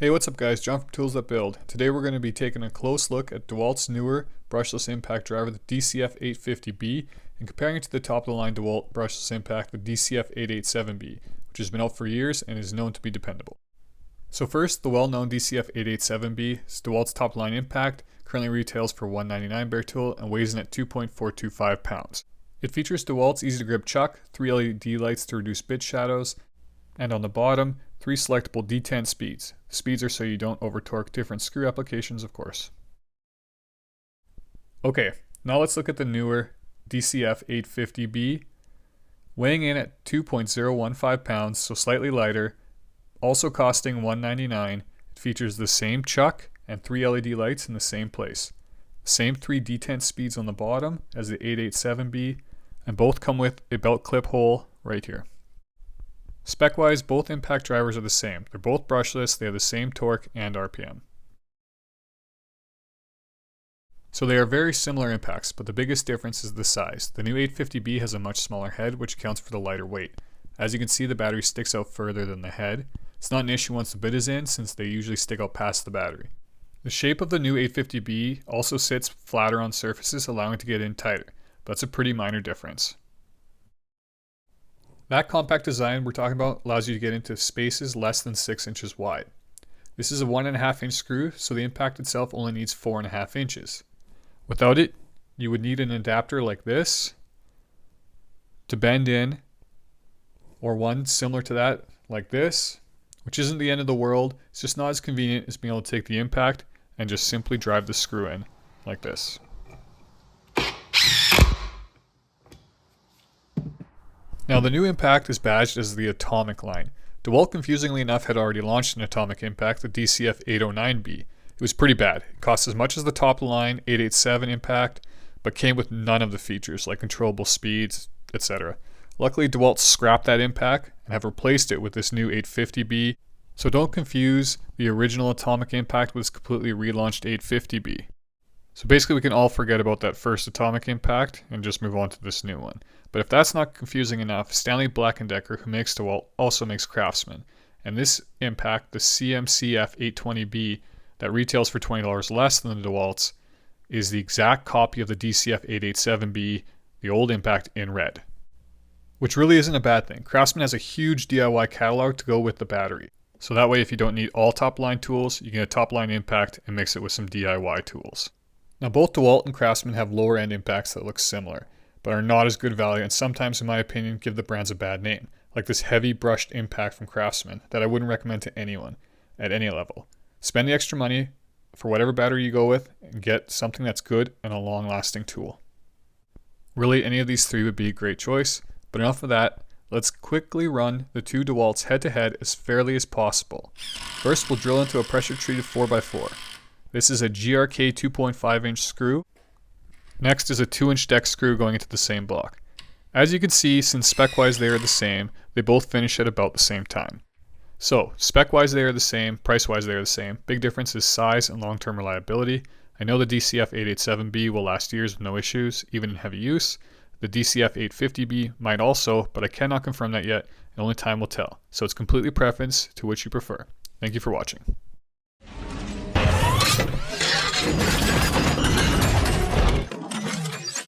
Hey, what's up guys, John from Tools That Build. Today we're going to be taking a close look at Dewalt's newer brushless impact driver, the DCF850B, and comparing it to the top of the line Dewalt brushless impact, the DCF887B, which has been out for years and is known to be dependable. So first, the well-known DCF887B is Dewalt's top of the line impact, currently retails for $199 bare tool and weighs in at 2.425 pounds. It features Dewalt's easy to grip chuck, 3 LED lights to reduce bit shadows, and on the bottom, 3 selectable D10 speeds. The speeds are so you don't over torque different screw applications, of course. Okay, now let's look at the newer DCF850B, weighing in at 2.015 pounds, so slightly lighter, also costing $199. It features the same chuck and 3 LED lights in the same place. Same 3 D10 speeds on the bottom as the 887B, and both come with a belt clip hole right here. Spec-wise, both impact drivers are the same. They're both brushless, they have the same torque and RPM. So they are very similar impacts, but the biggest difference is the size. The new 850B has a much smaller head, which accounts for the lighter weight. As you can see, the battery sticks out further than the head. It's not an issue once the bit is in, since they usually stick out past the battery. The shape of the new 850B also sits flatter on surfaces, allowing it to get in tighter, but that's a pretty minor difference. That compact design we're talking about allows you to get into spaces less than 6 inches wide. This is a 1.5 inch screw, so the impact itself only needs 4.5 inches. Without it, you would need an adapter like this to bend in, or one similar to that like this, which isn't the end of the world. It's just not as convenient as being able to take the impact and just simply drive the screw in like this. Now the new impact is badged as the Atomic line. Dewalt, confusingly enough, had already launched an Atomic impact, the DCF809B. It was pretty bad. It cost as much as the top of the line 887 impact, but came with none of the features like controllable speeds, etc. Luckily, Dewalt scrapped that impact and have replaced it with this new 850B, so don't confuse the original Atomic impact with this completely relaunched 850B. So basically we can all forget about that first Atomic impact and just move on to this new one. But if that's not confusing enough, Stanley Black & Decker, who makes Dewalt, also makes Craftsman. And this impact, the CMCF820B, that retails for $20 less than the Dewalt's, is the exact copy of the DCF887B, the old impact, in red. Which really isn't a bad thing. Craftsman has a huge DIY catalog to go with the battery. So that way, if you don't need all top-line tools, you can get a top-line impact and mix it with some DIY tools. Now both Dewalt and Craftsman have lower end impacts that look similar, but are not as good value and sometimes, in my opinion, give the brands a bad name, like this heavy brushed impact from Craftsman that I wouldn't recommend to anyone at any level. Spend the extra money for whatever battery you go with and get something that's good and a long-lasting tool. Really, any of these three would be a great choice, but enough of that. Let's quickly run the two Dewalts head-to-head as fairly as possible. First, we'll drill into a pressure-treated 4x4. This is a GRK 2.5 inch screw. Next is a 2 inch deck screw going into the same block. As you can see, since spec-wise they are the same, they both finish at about the same time. So, spec-wise they are the same, price-wise they are the same. Big difference is size and long-term reliability. I know the DCF887B will last years with no issues, even in heavy use. The DCF850B might also, but I cannot confirm that yet, and only time will tell. So it's completely preference to which you prefer. Thank you for watching.